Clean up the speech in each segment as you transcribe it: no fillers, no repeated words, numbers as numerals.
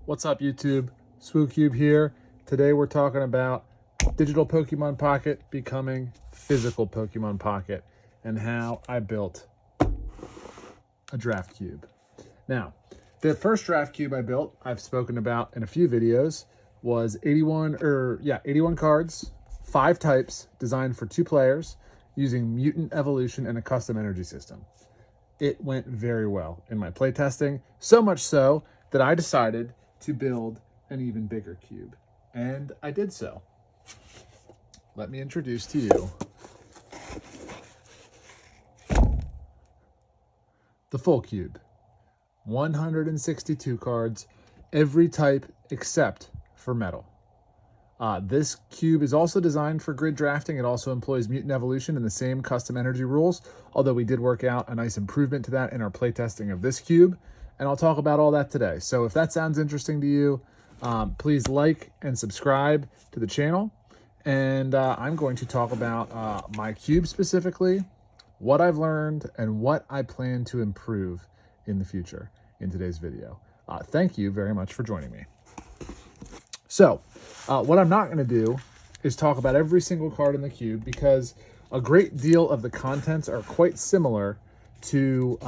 What's up, YouTube? SwooCube here. Today we're talking about digital Pokemon Pocket becoming physical Pokemon Pocket and how I built a draft cube. Now, the first draft cube I built, I've spoken about in a few videos, was 81 cards, 5 types, designed for 2 players, using mutant evolution and a custom energy system. It went very well in my playtesting, so much so that I decided to build an even bigger cube, and I did so. Let me introduce to you the full cube. 162 cards, every type except for metal. This cube is also designed for grid drafting. It also employs mutant evolution and the same custom energy rules, although we did work out a nice improvement to that in our playtesting of this cube, and I'll talk about all that today. So if that sounds interesting to you, please like and subscribe to the channel, and I'm going to talk about my cube specifically, what I've learned, and what I plan to improve in the future in today's video. Thank you very much for joining me. So, what I'm not going to do is talk about every single card in the cube, because a great deal of the contents are quite similar to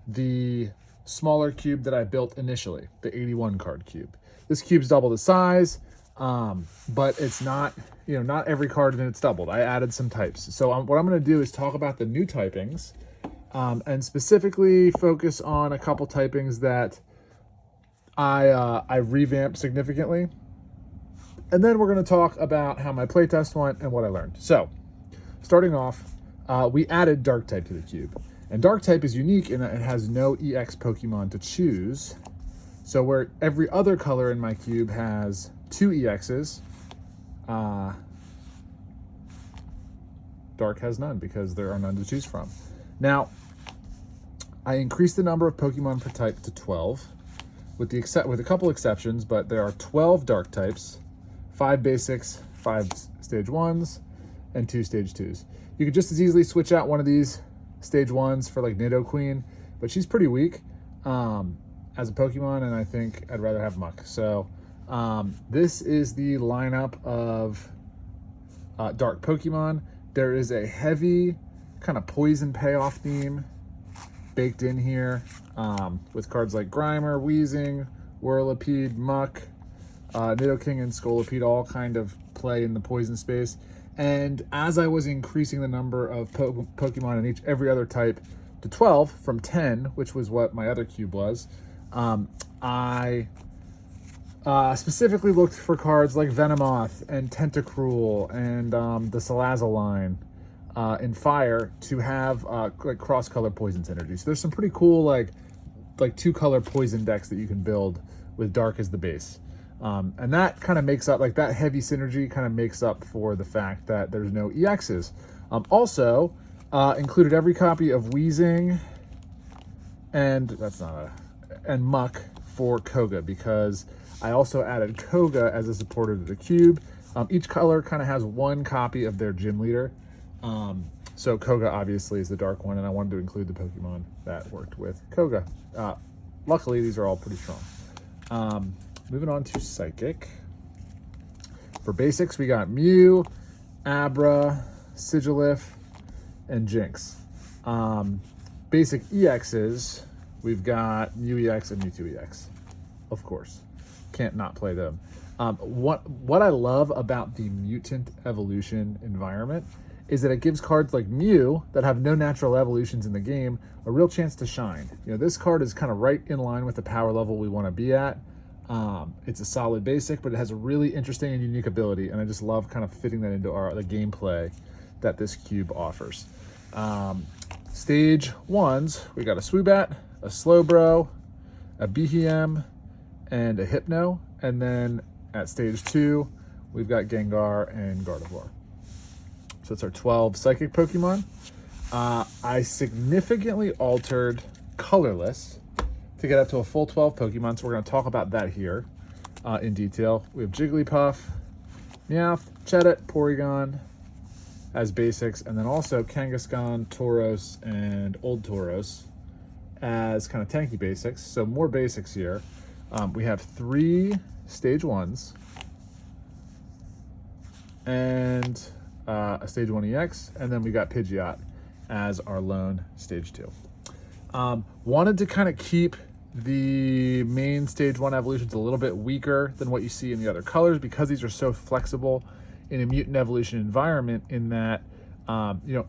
the smaller cube that I built initially, the 81 card cube. This cube's double the size, but it's not, not every card in it's doubled. I added some types. So what I'm going to do is talk about the new typings, and specifically focus on a couple typings that I revamped significantly. And then we're going to talk about how my playtest went and what I learned. So, starting off, we added Dark type to the cube. And Dark type is unique in that it has no EX Pokemon to choose. So where every other color in my cube has 2 EXs, Dark has none because there are none to choose from. Now, I increased the number of Pokemon per type to 12, with a couple exceptions, but there are 12 Dark types, 5 basics, 5 stage 1s, and 2 stage 2s. You could just as easily switch out one of these stage 1s for like Nidoqueen, but she's pretty weak as a Pokemon, and I think I'd rather have Muck. So this is the lineup of Dark Pokemon. There is a heavy kind of poison payoff theme baked in here, with cards like Grimer, Weezing, Whirlipede, Muck, Nidoking, and Scolipede all kind of play in the poison space. And as I was increasing the number of Pokemon in every other type to 12 from 10, which was what my other cube was, I specifically looked for cards like Venomoth and Tentacruel and the Salazzle in Fire to have like cross-color poison synergy. So there's some pretty cool like 2-color poison decks that you can build with Dark as the base. And that kind of makes up, like that heavy synergy kind of makes up for the fact that there's no EXs. Also, included every copy of Weezing and Muck for Koga, because I also added Koga as a supporter to the cube. Each color kind of has 1 copy of their gym leader. So Koga obviously is the dark one, and I wanted to include the Pokemon that worked with Koga. Luckily, these are all pretty strong. Moving on to Psychic. For basics, we got Mew, Abra, Sigilif, and Jinx. Basic EXs, we've got Mew EX and Mewtwo EX. Of course, can't not play them. What I love about the mutant evolution environment is that it gives cards like Mew that have no natural evolutions in the game a real chance to shine. This card is kind of right in line with the power level we want to be at. It's a solid basic, but it has a really interesting and unique ability, and I just love kind of fitting that into the gameplay that this cube offers. Stage 1s, we got a Swoobat, a Slowbro, a Behem, and a Hypno, and then at stage 2, we've got Gengar and Gardevoir. So it's our 12 Psychic Pokemon. I significantly altered Colorless to get up to a full 12 Pokemon, so we're going to talk about that here in detail. We have Jigglypuff, Meowth, Chatot, Porygon as basics, and then also Kangaskhan, Tauros, and Old Tauros as kind of tanky basics. So more basics here. We have 3 stage 1s and a stage 1 EX, and then we got Pidgeot as our lone stage 2. Wanted to kind of keep the main stage 1 evolutions a little bit weaker than what you see in the other colors, because these are so flexible in a mutant evolution environment, in that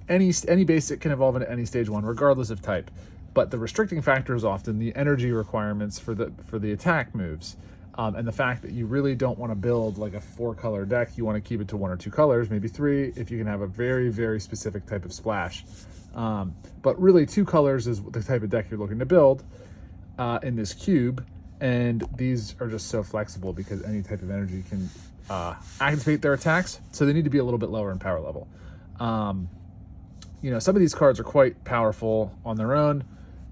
any basic can evolve into any stage 1 regardless of type. But the restricting factor is often the energy requirements for the attack moves, and the fact that you really don't want to build like a 4-color deck. You want to keep it to 1 or 2 colors, maybe 3, if you can have a very, very specific type of splash. But really 2 colors is the type of deck you're looking to build in this cube, and these are just so flexible because any type of energy can activate their attacks, so they need to be a little bit lower in power level. Some of these cards are quite powerful on their own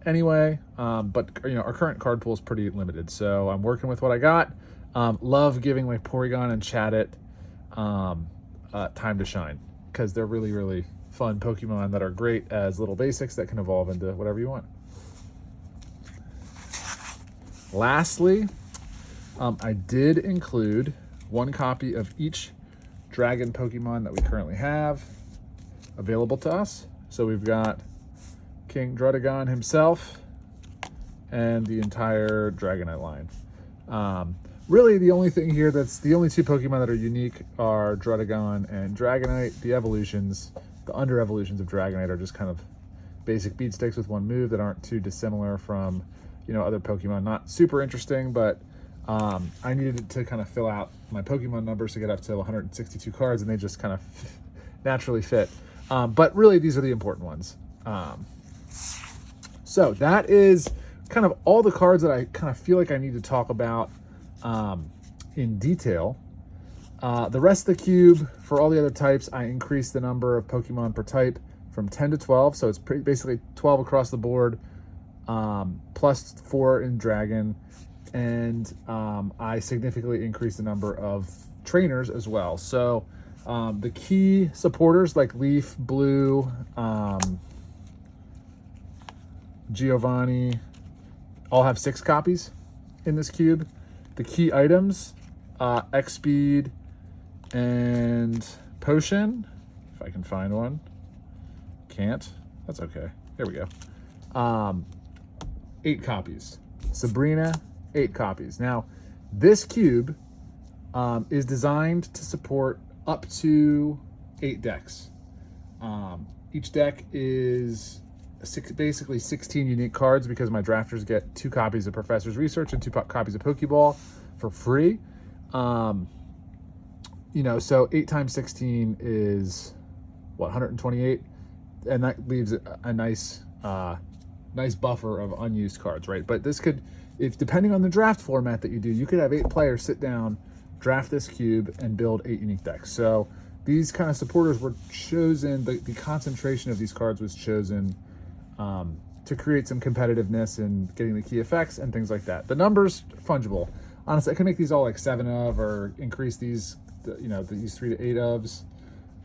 anyway, but our current card pool is pretty limited, so I'm working with what I got. Love giving like Porygon and Chatot time to shine, because they're really, really fun Pokemon that are great as little basics that can evolve into whatever you want. Lastly, I did include 1 copy of each dragon Pokemon that we currently have available to us. So we've got King Druddigon himself and the entire Dragonite line. Really, the only thing here that's the only 2 Pokemon that are unique are Druddigon and Dragonite. The evolutions, the under evolutions of Dragonite, are just kind of basic beat sticks with 1 move that aren't too dissimilar from other Pokemon. Not super interesting, but I needed to kind of fill out my Pokemon numbers to get up to 162 cards, and they just kind of naturally fit. But really, these are the important ones. So that is kind of all the cards that I kind of feel like I need to talk about in detail. The rest of the cube, for all the other types, I increased the number of Pokemon per type from 10 to 12. So it's basically 12 across the board, plus 4 in Dragon. And I significantly increased the number of trainers as well. So the key supporters like Leaf, Blue, Giovanni, all have 6 copies in this cube. The key items, X-Speed and Potion, if I can find one. Can't. That's okay. There we go. 8 copies. Sabrina, 8 copies. Now, this cube is designed to support up to 8 decks. Each deck is basically 16 unique cards, because my drafters get 2 copies of Professor's Research and 2 copies of Pokeball for free. So 8 times 16 is what, 128, and that leaves a nice buffer of unused cards, right? But this could, if depending on the draft format that you do, you could have 8 players sit down, draft this cube, and build 8 unique decks. So these kind of supporters were chosen, the concentration of these cards was chosen to create some competitiveness in getting the key effects and things like that. The numbers, fungible. Honestly, I could make these all like 7 of, or increase these, these 3 to 8 ofs,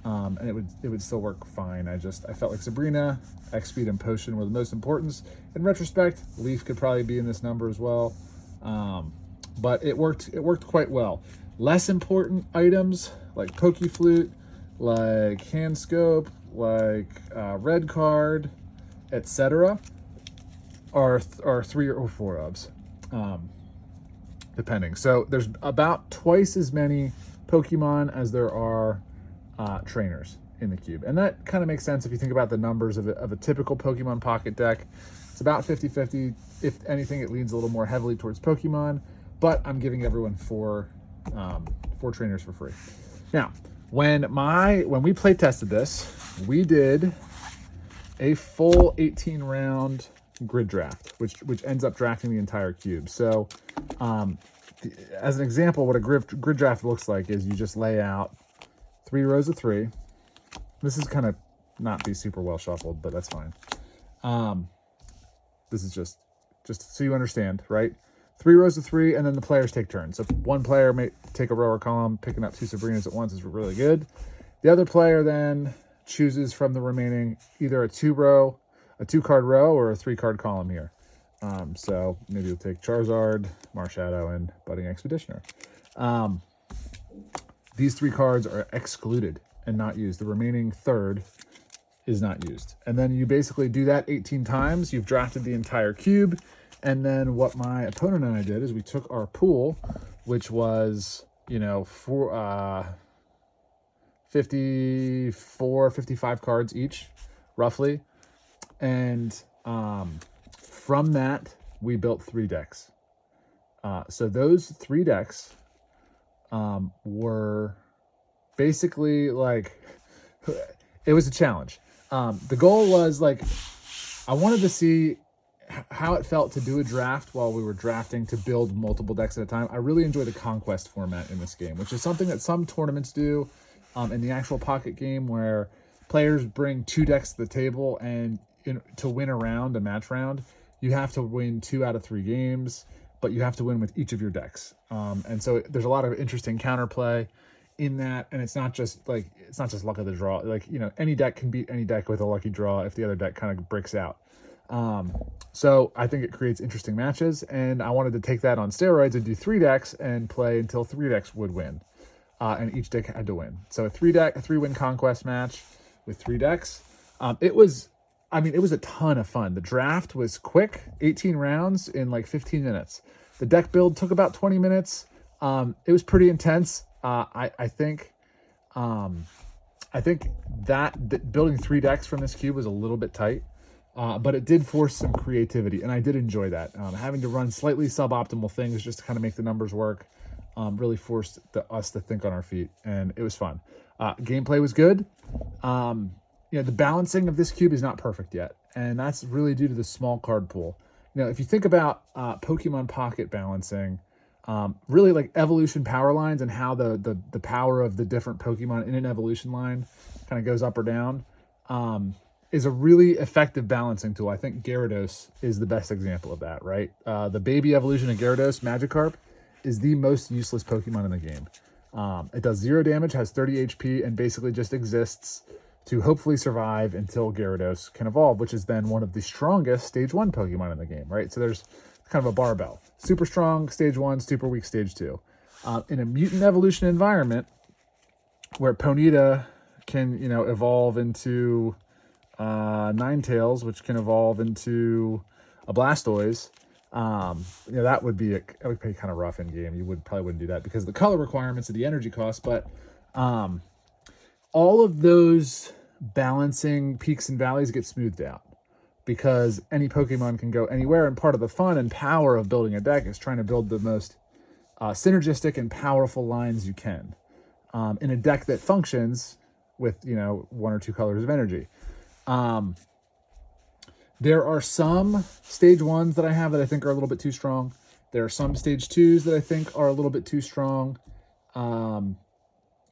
and it would still work fine. I felt like Sabrina, X-Speed, and Potion were the most important. In retrospect, Leaf could probably be in this number as well, but it worked quite well. Less important items like Pokeflute, like Hand Scope, like Red Card, etc., are 3 or 4 ofs, depending. So there's about twice as many Pokemon as there are trainers in the cube, and that kind of makes sense if you think about the numbers of a typical Pokemon Pocket deck. It's about 50-50. If anything, it leans a little more heavily towards Pokemon, but I'm giving everyone 4 trainers for free. Now, when we play tested this, we did a full 18 round grid draft, which ends up drafting the entire cube. So as an example, what a grid draft looks like is you just lay out 3 rows of 3. This is kind of not be super well shuffled, but that's fine. This is just so you understand, right? 3 rows of 3, and then the players take turns. So one player may take a row or column, picking up 2 Sabrinas at once is really good. The other player then chooses from the remaining either a 2-card row or a 3-card column here. So maybe you'll take Charizard, Marshadow, and Budding Expeditioner. These 3 cards are excluded and not used. The remaining third is not used. And then you basically do that 18 times. You've drafted the entire cube. And then what my opponent and I did is we took our pool, which was, 54, 55 cards each, roughly. And from that, we built 3 decks. So those 3 decks were basically like, it was a challenge. The goal was like, I wanted to see how it felt to do a draft while we were drafting to build multiple decks at a time. I really enjoy the conquest format in this game, which is something that some tournaments do in the actual pocket game, where players bring 2 decks to the table, and to win a match round, you have to win 2 out of 3 games, but you have to win with each of your decks. And so there's a lot of interesting counterplay in that, and it's not just luck of the draw. Like, any deck can beat any deck with a lucky draw if the other deck kind of breaks out. So I think it creates interesting matches, and I wanted to take that on steroids and do 3 decks and play until 3 decks would win, and each deck had to win. So a 3-win conquest match with 3 decks. It was a ton of fun. The draft was quick, 18 rounds in like 15 minutes. The deck build took about 20 minutes. It was pretty intense. I think that building 3 decks from this cube was a little bit tight. But it did force some creativity, and I did enjoy that. Having to run slightly suboptimal things just to kind of make the numbers work really forced us to think on our feet, and it was fun. Gameplay was good. The balancing of this cube is not perfect yet, and that's really due to the small card pool. If you think about Pokemon Pocket balancing, really like evolution power lines and how the power of the different Pokemon in an evolution line kind of goes up or down, is a really effective balancing tool. I think Gyarados is the best example of that, right? The baby evolution of Gyarados, Magikarp, is the most useless Pokemon in the game. It does 0 damage, has 30 HP, and basically just exists to hopefully survive until Gyarados can evolve, which is then one of the strongest Stage 1 Pokemon in the game, right? So there's kind of a barbell. Super strong, Stage 1, super weak, Stage 2. In a mutant evolution environment, where Ponyta can, evolve into Ninetales, which can evolve into a Blastoise, that would be kind of rough in game. You probably wouldn't do that because of the color requirements and the energy cost. But all of those balancing peaks and valleys get smoothed out because any Pokemon can go anywhere. And part of the fun and power of building a deck is trying to build the most synergistic and powerful lines you can in a deck that functions with 1 or 2 colors of energy. There are some Stage 1s that I have that I think are a little bit too strong. There are some Stage 2s that I think are a little bit too strong.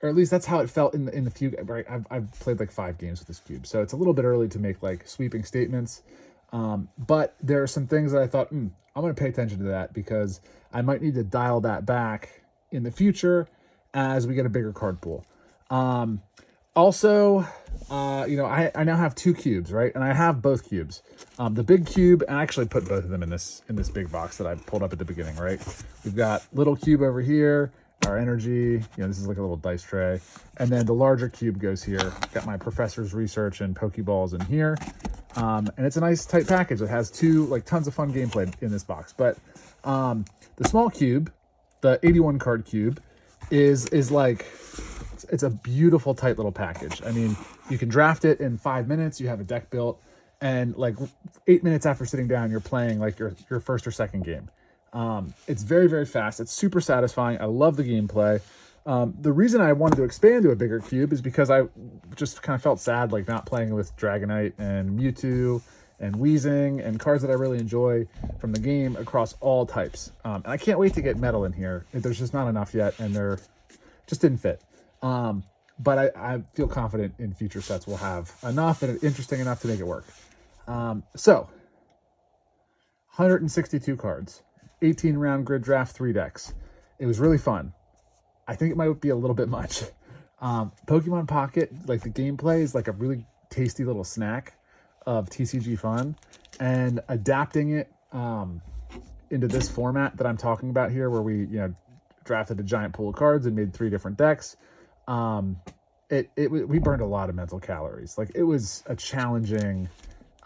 Or at least that's how it felt in the few, right? I've played like 5 games with this cube, so it's a little bit early to make like sweeping statements. But there are some things that I thought, I'm going to pay attention to that because I might need to dial that back in the future as we get a bigger card pool. Also, I now have 2 cubes, right? And I have both cubes. The big cube, and I actually put both of them in this big box that I pulled up at the beginning, right? We've got little cube over here, our energy, this is like a little dice tray. And then the larger cube goes here. Got my professor's research and Pokeballs in here. And it's a nice tight package. It has 2, tons of fun gameplay in this box. But the small cube, the 81 card cube, is like, it's a beautiful, tight little package. I mean, you can draft it in 5 minutes. You have a deck built, and like 8 minutes after sitting down, you're playing like your first or second game. It's very, very fast. It's super satisfying. I love the gameplay. The reason I wanted to expand to a bigger cube is because I just kind of felt sad, like not playing with Dragonite and Mewtwo and Weezing and cards that I really enjoy from the game across all types. And I can't wait to get Metal in here. There's just not enough yet, and they're just didn't fit. But I feel confident in future sets we'll have enough and interesting enough to make it work. So 162 cards, 18 round grid draft, 3 decks. It was really fun. I think it might be a little bit much. Pokemon Pocket, like the gameplay is like a really tasty little snack of TCG fun, and adapting it into this format that I'm talking about here, where we, drafted a giant pool of cards and made 3 different decks, we burned a lot of mental calories. Like, it was a challenging,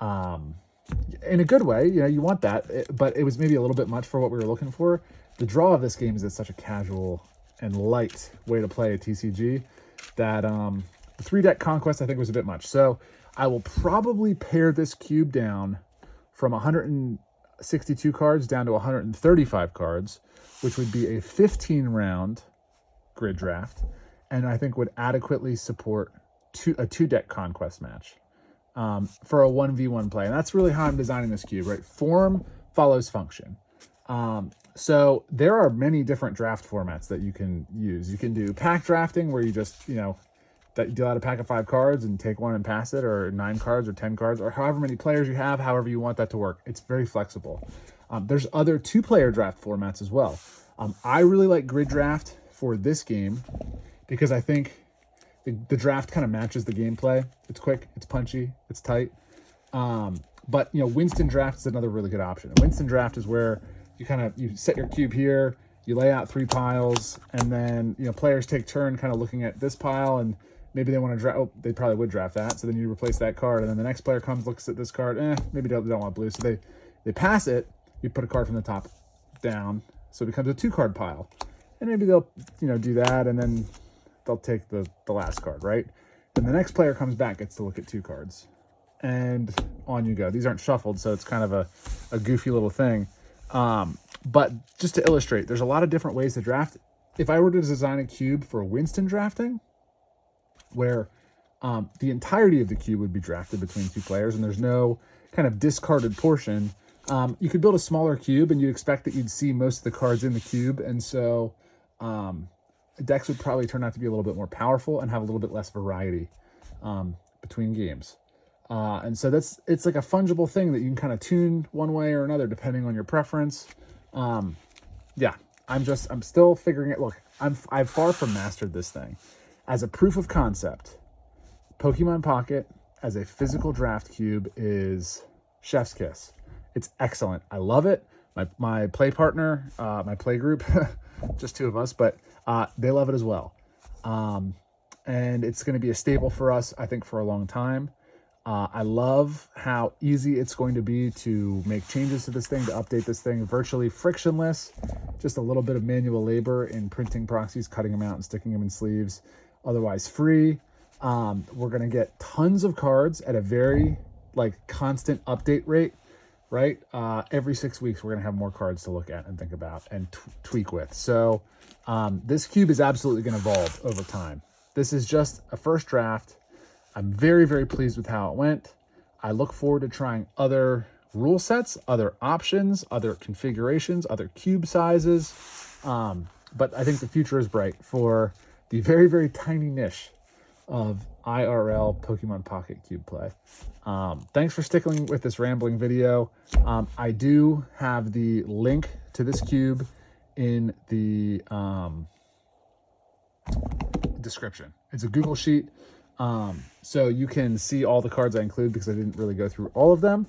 in a good way, you want that, but it was maybe a little bit much for what we were looking for. The draw of this game is it's such a casual and light way to play a TCG that the 3-deck conquest I think was a bit much. So I will probably pare this cube down from 162 cards down to 135 cards, which would be a 15-round grid draft, and I think would adequately support a 2-deck conquest match for a 1v1 play. And that's really how I'm designing this cube, right? Form follows function. So there are many different draft formats that you can use. You can do pack drafting, where you just, that you deal out a pack of 5 cards and take one and pass it, or 9 cards or 10 cards, or however many players you have, however you want that to work. It's very flexible. There's other 2-player draft formats as well. I really like grid draft for this game because I think the draft kind of matches the gameplay. It's quick, it's punchy, it's tight. But Winston draft is another really good option. Winston draft is where you set your cube here, you lay out 3 piles, and then players take turn kind of looking at this pile, and maybe they want to draft. Oh, they probably would draft that. So then you replace that card, and then the next player comes, looks at this card. Maybe they don't want blue, so they pass it. You put a card from the top down, so it becomes a 2-card pile, and maybe they'll do that, and then they'll take the last card, right? Then the next player comes back, gets to look at 2 cards, and on you go. These aren't shuffled, so it's kind of a goofy little thing. But just to illustrate, there's a lot of different ways to draft. If I were to design a cube for Winston drafting, where the entirety of the cube would be drafted between 2 players and there's no kind of discarded portion, you could build a smaller cube and you'd expect that you'd see most of the cards in the cube. And so decks would probably turn out to be a little bit more powerful and have a little bit less variety between games. And so it's like a fungible thing that you can kind of tune one way or another depending on your preference. Yeah, I'm still figuring it. Look, I've far from mastered this thing. As a proof of concept, Pokemon Pocket as a physical draft cube is chef's kiss. It's excellent. I love it. My play partner, my play group, just 2 of us, but they love it as well. And it's going to be a staple for us, I think, for a long time. I love how easy it's going to be to make changes to this thing, to update this thing, virtually frictionless, just a little bit of manual labor in printing proxies, cutting them out and sticking them in sleeves, otherwise free. We're going to get tons of cards at a very constant update rate, right? Every 6 weeks, we're going to have more cards to look at and think about and tweak with. So this cube is absolutely going to evolve over time. This is just a first draft. I'm very, very pleased with how it went. I look forward to trying other rule sets, other options, other configurations, other cube sizes. But I think the future is bright for the very, very tiny niche of IRL Pokemon Pocket Cube play. Thanks for sticking with this rambling video. I do have the link to this cube in the description. It's a Google Sheet. So you can see all the cards I include because I didn't really go through all of them.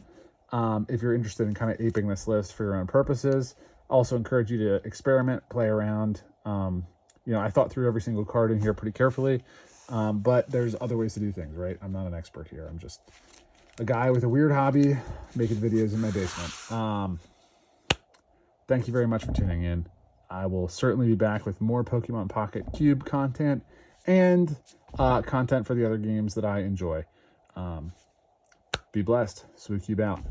If you're interested in kind of aping this list for your own purposes, I also encourage you to experiment, play around. I thought through every single card in here pretty carefully, but there's other ways to do things, right? I'm not an expert here. I'm just a guy with a weird hobby making videos in my basement. Thank you very much for tuning in. I will certainly be back with more Pokemon Pocket Cube content and content for the other games that I enjoy. Be blessed. Sweet Cube out.